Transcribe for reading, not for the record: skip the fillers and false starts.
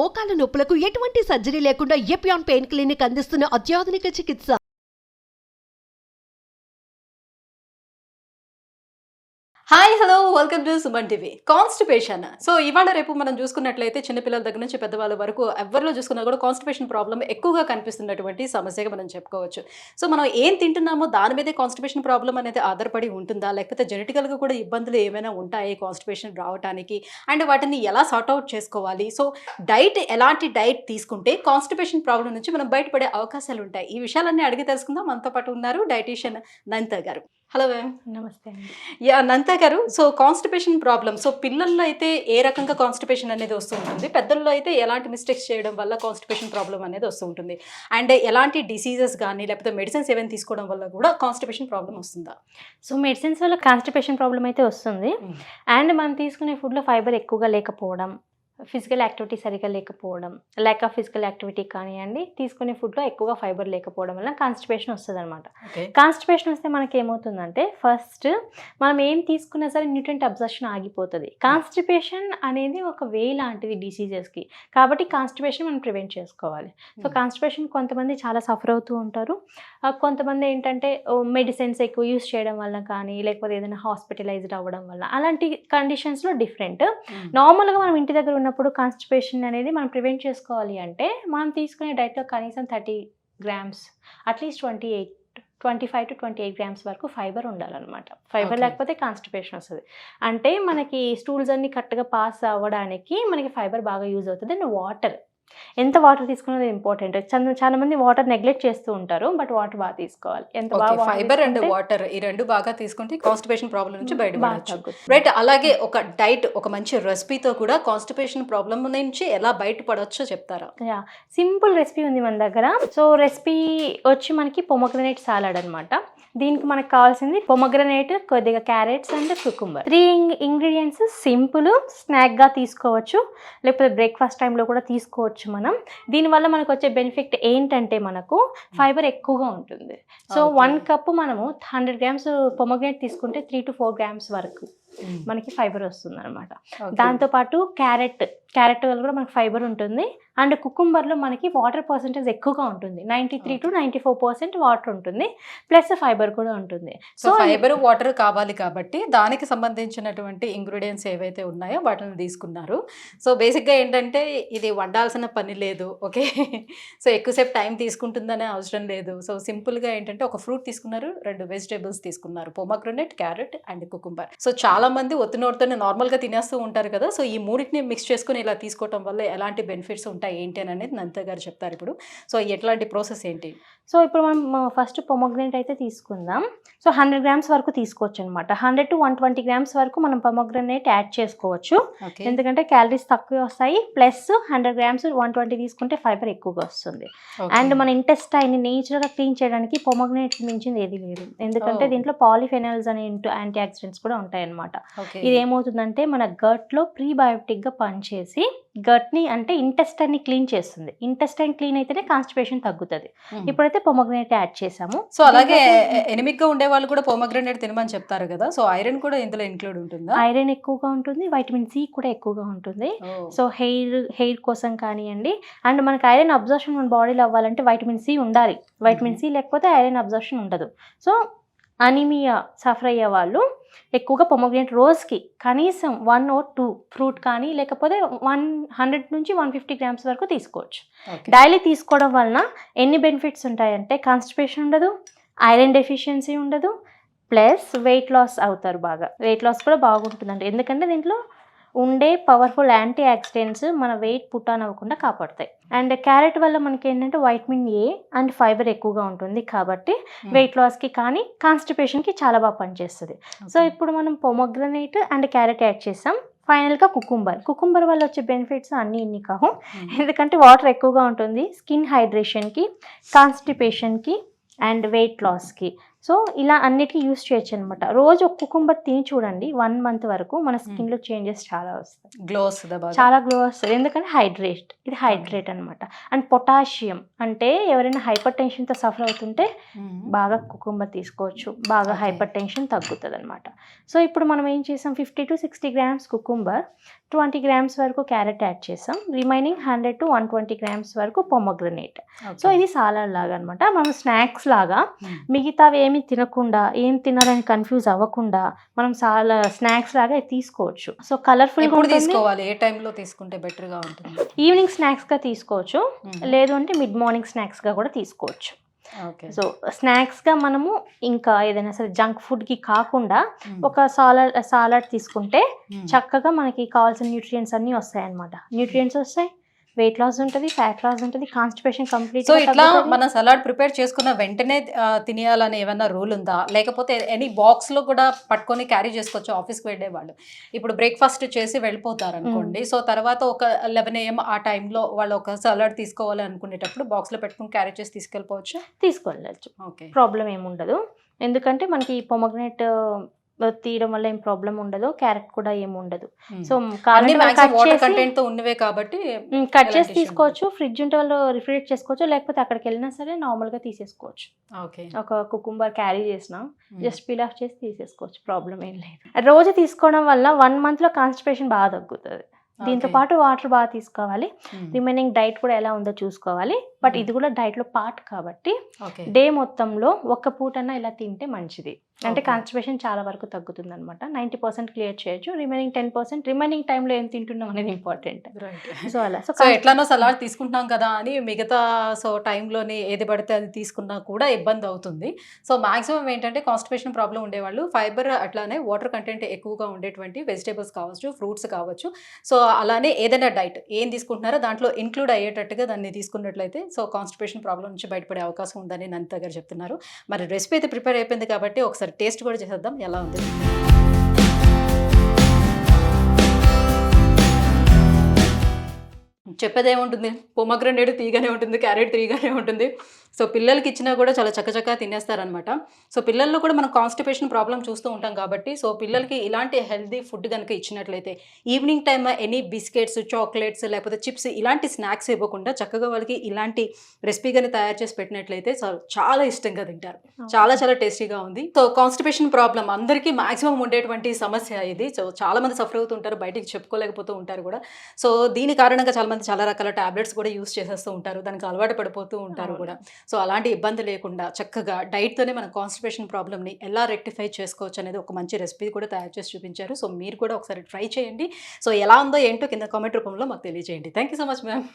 మోకాల నొప్పులకు ఎటువంటి సర్జరీ లేకుండా ఎపియాన్ పెయిన్ క్లినిక్ అందిస్తున్న అత్యాధునిక చికిత్స. Hi hello welcome to Suman TV. Constipation. So ఇవాళ రేపు మనం చూసుకున్నట్లయితే చిన్నపిల్లల దగ్గర నుంచి పెద్దవాళ్ళ వరకు ఎవరిలో చూసుకున్నా కూడా కాన్స్టిపేషన్ ప్రాబ్లం ఎక్కువగా కనిపిస్తున్నటువంటి సమస్యగా మనం చెప్పుకోవచ్చు. సో మనం ఏం తింటున్నామో దాని మీదే కాన్స్టిపేషన్ ప్రాబ్లం అనేది ఆధారపడి ఉంటుందా, లేకపోతే జెనెటికల్గా కూడా ఇబ్బందులు ఏమైనా ఉంటాయి కాన్స్టిపేషన్ రావడానికి, అండ్ వాటిని ఎలా సార్ట్అవుట్ చేసుకోవాలి, సో ఎలాంటి డైట్ తీసుకుంటే కాన్స్టిపేషన్ ప్రాబ్లం నుంచి మనం బయటపడే అవకాశాలు ఉంటాయి, ఈ విషయాలన్నీ అడిగి తెలుసుకుందాం. మనతో పాటు ఉన్నారు డైటీషియన్ నంతా గారు. Hello ma'am. నమస్తే అండి. యా నంతా గారు, సో కాన్స్టిపేషన్ ప్రాబ్లమ్, సో పిల్లల్లో అయితే ఏ రకంగా కాన్స్టిపేషన్ అనేది వస్తూ ఉంటుంది, పెద్దల్లో అయితే ఎలాంటి మిస్టేక్స్ చేయడం వల్ల కాన్స్టిపేషన్ ప్రాబ్లం అనేది వస్తూ ఉంటుంది, అండ్ ఎలాంటి డిసీజెస్ కానీ లేకపోతే మెడిసిన్స్ ఏమైనా తీసుకోవడం వల్ల కూడా కాన్స్టిపేషన్ ప్రాబ్లం వస్తుందా? సో మెడిసిన్స్ వల్ల కాన్స్టిపేషన్ ప్రాబ్లం అయితే వస్తుంది. అండ్ మనం తీసుకునే ఫుడ్లో ఫైబర్ ఎక్కువగా లేకపోవడం, ఫిజికల్ యాక్టివిటీ సరిగా లేకపోవడం, ల్యాక్ ఆఫ్ ఫిజికల్ యాక్టివిటీ కానివ్వండి, తీసుకునే ఫుడ్లో ఎక్కువగా ఫైబర్ లేకపోవడం వల్ల కాన్స్టిపేషన్ వస్తుంది అనమాట. కాన్స్టిపేషన్ వస్తే మనకి ఏమవుతుందంటే, ఫస్ట్ మనం ఏం తీసుకున్నా సరే న్యూట్రియంట్ అబ్జర్ప్షన్ ఆగిపోతుంది. కాన్స్టిపేషన్ అనేది ఒక వే లాంటిది డిసీజెస్కి, కాబట్టి కాన్స్టిపేషన్ మనం ప్రివెంట్ చేసుకోవాలి. సో కాన్స్టిపేషన్ కొంతమంది చాలా సఫర్ అవుతూ ఉంటారు. కొంతమంది ఏంటంటే మెడిసిన్స్ ఎక్కువ యూస్ చేయడం వల్ల కానీ, లేకపోతే ఏదైనా హాస్పిటలైజ్డ్ అవ్వడం వల్ల, అలాంటి కండిషన్స్లో డిఫరెంట్. నార్మల్గా మనం ఇంటి దగ్గర ఉన్నప్పుడు కాన్స్టిపేషన్ అనేది మనం ప్రివెంట్ చేసుకోవాలి అంటే, మనం తీసుకునే డైట్లో కనీసం 30 గ్రామ్స్, అట్లీస్ట్ 25 to 28 గ్రామ్స్ వరకు ఫైబర్ ఉండాలన్నమాట. ఫైబర్ లేకపోతే కాన్స్టిపేషన్ వస్తుంది. అంటే మనకి స్టూల్స్ అన్ని కరెక్ట్గా పాస్ అవ్వడానికి మనకి ఫైబర్ బాగా యూజ్ అవుతుంది. అండ్ వాటర్, ఎంత వాటర్ తీసుకున్నది ఇంపార్టెంట్. చాలా మంది వాటర్ నెగ్లెక్ట్ చేస్తూ ఉంటారు, బట్ వాటర్ బాగా తీసుకోవాలి. ఎంత బాగా ఫైబర్ అండ్ వాటర్ ఈ రెండు బాగా తీసుకుంటే కాన్స్టిపేషన్ ప్రాబ్లం నుంచి బయటపడవచ్చు. రైట్. అలాగే ఒక డైట్, ఒక మంచి రెసిపీతో కూడా కాన్స్టిపేషన్ ప్రాబ్లం నుంచి ఎలా బయటపడవచ్చో చెప్తారా? యా, సింపుల్ రెసిపీ ఉంది మన దగ్గర. సో రెసిపీ వచ్చి మనకి పొమగ్రనేట్ సాలడ్ అనమాట. దీనికి మనకు కావాల్సింది పొమగ్రనేట్, కొద్దిగా carrots and cucumber. 3 ingredients. Simple, స్నాక్గా తీసుకోవచ్చు, లేకపోతే బ్రేక్ఫాస్ట్ టైంలో కూడా తీసుకోవచ్చు మనం. దీనివల్ల మనకు వచ్చే బెనిఫిట్ ఏంటంటే, మనకు ఫైబర్ ఎక్కువగా ఉంటుంది. సో 1 కప్పు మనము 100 గ్రామ్స్ పొమగ్రనేట్ తీసుకుంటే 3 to 4 గ్రామ్స్ వరకు మనకి ఫైబర్ వస్తుంది అనమాట. దాంతోపాటు క్యారెట్ వల్ల కూడా మనకి ఫైబర్ ఉంటుంది. అండ్ కుకుంబర్లో మనకి వాటర్ పర్సెంటేజ్ ఎక్కువగా ఉంటుంది, 93 to 94% వాటర్ ఉంటుంది, ప్లస్ ఫైబర్ కూడా ఉంటుంది. సో ఫైబర్, వాటర్ కావాలి కాబట్టి దానికి సంబంధించినటువంటి ఇంగ్రీడియంట్స్ ఏవైతే ఉన్నాయో వాటిని తీసుకున్నారు. సో బేసిక్గా ఏంటంటే, ఇది వండాల్సిన పని లేదు, ఓకే. సో ఎక్కువసేపు టైం తీసుకుంటుందనే అవసరం లేదు. సో సింపుల్గా ఏంటంటే, ఒక ఫ్రూట్ తీసుకున్నారు, 2 వెజిటేబుల్స్ తీసుకున్నారు, pomegranate, carrot and cucumber. So చాలా మంది ఒత్తినోటితోనే నార్మల్గా తినేస్తూ ఉంటారు కదా. సో ఈ మూడింటిని మిక్స్ చేసుకుని ఇలా తీసుకోవటం వల్ల ఎలాంటి బెనిఫిట్స్ ఉంటాయి ఏంటి అని అనేది నంతా గారు చెప్తారు ఇప్పుడు. సో ఎట్లాంటి ప్రాసెస్ ఏంటి? సో ఇప్పుడు మనం ఫస్ట్ పొమగ్రనేట్ అయితే తీసుకుందాం. సో 100 గ్రామ్స్ వరకు తీసుకోవచ్చు అనమాట. 100 to 120 గ్రామ్స్ వరకు మనం పొమగ్రనేట్ యాడ్ చేసుకోవచ్చు, ఎందుకంటే క్యాలరీస్ తక్కువ వస్తాయి, ప్లస్ 100 గ్రామ్స్ 120 తీసుకుంటే ఫైబర్ ఎక్కువగా వస్తుంది. అండ్ మన ఇంటెస్టైన్ నేచురల్గా క్లీన్ చేయడానికి పొమగ్రనేట్ మించింది ఏది లేదు, ఎందుకంటే దీంట్లో పాలిఫెనాల్స్ అనే యాంటీ ఆక్సిడెంట్స్ కూడా ఉంటాయి అనమాట. ఇది ఏమవుతుందంటే, మన గట్లో ప్రీబయోటిక్గా పనిచేసి గట్ని అంటే ఇంటెస్టైన్ని క్లీన్ చేస్తుంది. ఇంటెస్టైన్ క్లీన్ అయితేనే కాన్స్టిపేషన్ తగ్గుతుంది. ఇప్పుడైతే పొమగ్రనేట్ యాడ్ చేసాము. సో అలాగే ఎనిమిక్గా ఉండే వాళ్ళు కూడా పొమగ్రనేట్ తినమని చెప్తారు కదా. సో ఐరన్ కూడా ఇందులో ఇంక్లూడ్ ఉంటుందా? ఐరన్ ఎక్కువగా ఉంటుంది, వైటమిన్ సి కూడా ఎక్కువగా ఉంటుంది. సో హెయిర్ కోసం కానివ్వండి, అండ్ మనకి ఐరన్ అబ్జర్ప్షన్ మన బాడీలో అవ్వాలంటే వైటమిన్ సి ఉండాలి. వైటమిన్ సి లేకపోతే ఐరన్ అబ్జర్ప్షన్ ఉండదు. సో అనీమియా సఫర్ అయ్యే వాళ్ళు ఎక్కువగా పొమగ్రనేట్ రోజుకి కనీసం 1 or 2 ఫ్రూట్ కానీ, లేకపోతే 100 నుంచి 150 గ్రామ్స్ వరకు తీసుకోవచ్చు. డైలీ తీసుకోవడం వలన ఎన్ని బెనిఫిట్స్ ఉంటాయంటే, కాన్స్టిపేషన్ ఉండదు, ఐరన్ డెఫిషియన్సీ ఉండదు, ప్లస్ వెయిట్ లాస్ అవుతారు. బాగా వెయిట్ లాస్ కూడా బాగుంటుందండి, ఎందుకంటే దీంట్లో ఉండే పవర్ఫుల్ యాంటీ ఆక్సిడెంట్స్ మన వెయిట్ పుట్టాన్ అవ్వకుండా కాపాడుతాయి. అండ్ క్యారెట్ వల్ల మనకి ఏంటంటే వైటమిన్ ఏ అండ్ ఫైబర్ ఎక్కువగా ఉంటుంది, కాబట్టి వెయిట్ లాస్కి కానీ కాన్స్టిపేషన్కి చాలా బాగా పనిచేస్తుంది. సో ఇప్పుడు మనం పొమగ్రనేట్ అండ్ క్యారెట్ యాడ్ చేసాం. ఫైనల్గా కుకుంబర్ వల్ల వచ్చే బెనిఫిట్స్ అన్నీ ఇన్ని కావు, ఎందుకంటే వాటర్ ఎక్కువగా ఉంటుంది, స్కిన్ హైడ్రేషన్కి, కాన్స్టిపేషన్కి అండ్ వెయిట్ లాస్కి. సో ఇలా అన్నిటికీ యూస్ చేయొచ్చు అనమాట. రోజు ఒక కుకుంబర్ తిని చూడండి, 1 month వరకు మన స్కిన్లో చేంజెస్ చాలా వస్తాయి, చాలా గ్లో వస్తుంది, ఎందుకంటే ఇది హైడ్రేట్ అనమాట. అండ్ పొటాషియం అంటే ఎవరైనా హైపర్ టెన్షన్తో సఫర్ అవుతుంటే బాగా కుకుంబర్ తీసుకోవచ్చు, బాగా హైపర్ టెన్షన్ తగ్గుతుంది అనమాట. సో ఇప్పుడు మనం ఏం చేసాం, 50 to 60 గ్రామ్స్ కుకుంబర్, 20 grams వరకు క్యారెట్ యాడ్ చేసాం, రిమైనింగ్ 100 to 120 grams వరకు పొమగ్రనేట్. సో ఇది సాలడ్ లాగా అనమాట. మనం స్నాక్స్ లాగా మిగతావి ఏమి తినకుండా ఏం తినాలని కన్ఫ్యూజ్ అవ్వకుండా మనం స్నాక్స్ లాగా ఇది తీసుకోవచ్చు. సో కలర్ఫుల్ తీసుకోవాలి, ఏ టైంలో తీసుకుంటే బెటర్ గా ఉంటుంది? ఈవినింగ్ స్నాక్స్ గా తీసుకోవచ్చు, లేదు అంటే మిడ్ మార్నింగ్ స్నాక్స్ గా కూడా తీసుకోవచ్చు. సో స్నాక్స్గా మనము ఇంకా ఏదైనా సరే జంక్ ఫుడ్కి కాకుండా ఒక సాలడ్ తీసుకుంటే చక్కగా మనకి కావాల్సిన న్యూట్రియంట్స్ అన్నీ వస్తాయి అన్నమాట. న్యూట్రియంట్స్ వస్తాయి, వెయిట్ లాస్ ఉంటుంది, ఫ్యాట్ లాస్ ఉంటుంది, కాన్స్టిపేషన్ కంప్లీట్. సో ఇట్లా మనం సలాడ్ ప్రిపేర్ చేసుకున్న వెంటనే తినేయాలని ఏమైనా రూల్ ఉందా, లేకపోతే ఎనీ బాక్స్ లో కూడా పట్టుకొని క్యారీ చేసుకోవచ్చు? ఆఫీస్కి వెళ్ళే వాళ్ళు ఇప్పుడు బ్రేక్ఫాస్ట్ చేసి వెళ్ళిపోతారు అనుకోండి, సో తర్వాత ఒక 11 AM ఆ టైంలో వాళ్ళు ఒక సలాడ్ తీసుకోవాలి అనుకునేటప్పుడు బాక్స్ లో పెట్టుకుని క్యారీ చేసి తీసుకెళ్ళచ్చు. ఓకే, ప్రాబ్లం ఏముండదు. ఎందుకంటే మనకి పొమగ్రనేట్ తీయడం వల్ల ఏం ప్రాబ్లం ఉండదు, క్యారెట్ కూడా ఏమి ఉండదు. సో ఉన్నవే కాబట్టి కట్ చేసి తీసుకోవచ్చు, ఫ్రిడ్జ్ ఉంటే వాళ్ళు రిఫ్రిజిరేట్ చేసుకోవచ్చు, లేకపోతే అక్కడికి వెళ్ళినా సరే నార్మల్ గా తీసేసుకోవచ్చు. ఒక కుకుంబర్ క్యారీ చేసినా జస్ట్ పీల్ ఆఫ్ చేసి తీసేసుకోవచ్చు, ప్రాబ్లం ఏం లేదు. రోజు తీసుకోవడం వల్ల 1 month లో కాన్స్టిపేషన్ బాగా తగ్గుతుంది. దీంతో పాటు వాటర్ బాగా తీసుకోవాలి, రిమైనింగ్ డైట్ కూడా ఎలా ఉందో చూసుకోవాలి. బట్ ఇది కూడా డైట్ లో పార్ట్ కాబట్టి డే మొత్తంలో ఒక్క పూటన్నా ఇలా తింటే మంచిది. అంటే కాన్స్టిపేషన్ చాలా వరకు తగ్గుతుంది అనమాట. 90% క్లియర్ చేయొచ్చు, రిమైనింగ్ 10% రిమైనింగ్ టైంలో ఏం తింటున్నాం అనేది ఇంపార్టెంట్. సో అలా సో ఎట్లానో సలాడ్ తీసుకుంటున్నాం కదా అని మిగతా టైంలోని ఏది పడితే అది తీసుకున్నా కూడా ఇబ్బంది అవుతుంది. సో మాక్సిమం ఏంటంటే కాన్స్టిపేషన్ ప్రాబ్లం ఉండేవాళ్ళు ఫైబర్ అట్లానే వాటర్ కంటెంట్ ఎక్కువగా ఉండేటువంటి వెజిటేబుల్స్ కావచ్చు, ఫ్రూట్స్ కావచ్చు, సో అలానే ఏదైనా డైట్ ఏం తీసుకుంటున్నారో దాంట్లో ఇంక్లూడ్ అయ్యేటట్టుగా దాన్ని తీసుకున్నట్లయితే సో కాన్స్టిపేషన్ ప్రాబ్లం నుంచి బయటపడే అవకాశం ఉందని నందిత గారు చెప్తున్నారు. మరి రెసిపీ అయితే ప్రిపేర్ అయిపోయింది కాబట్టి ఒకసారి టేస్ట్ కూడా చేసేద్దాం ఎలా ఉంది. చెప్పేదేముంటుంది, పొమగ్రనేట్ తీగానే ఉంటుంది, క్యారెట్ తీగానే ఉంటుంది. సో పిల్లలకి ఇచ్చినా కూడా చాలా చక్కచక్క తినేస్తారనమాట. సో పిల్లల్లో కూడా మనం కాన్స్టిపేషన్ ప్రాబ్లం చూస్తూ ఉంటాం కాబట్టి సో పిల్లలకి ఇలాంటి హెల్దీ ఫుడ్ కనుక ఇచ్చినట్లయితే evening time any biscuits, chocolates లేకపోతే చిప్స్ ఇలాంటి స్నాక్స్ ఇవ్వకుండా చక్కగా వాళ్ళకి ఇలాంటి రెసిపీ కానీ తయారు చేసి పెట్టినట్లయితే చాలా ఇష్టంగా తింటారు. చాలా చాలా టేస్టీగా ఉంది. సో కాన్స్టిపేషన్ ప్రాబ్లం అందరికీ మాక్సిమం ఉండేటువంటి సమస్య ఇది. సో చాలా మంది సఫర్ అవుతుంటారు, బయటికి చెప్పుకోలేకపోతూ ఉంటారు కూడా. సో దీని కారణంగా చాలా మంది చాలా రకాల టాబ్లెట్స్ కూడా యూస్ చేసేస్తూ ఉంటారు, దానికి అలవాటు పడిపోతూ ఉంటారు కూడా. సో అలాంటి ఇబ్బంది లేకుండా చక్కగా డైట్తోనే మన కాన్స్టిపేషన్ ప్రాబ్లమ్ని ఎలా రెక్టిఫై చేసుకోవచ్చు అనేది ఒక మంచి రెసిపీ కూడా తయారు చేసి చూపించారు. సో మీరు కూడా ఒకసారి ట్రై చేయండి. సో ఎలా ఉందో ఏంటో కింద కామెంట్ రూపంలో మాకు తెలియజేయండి. Thank you so much ma'am.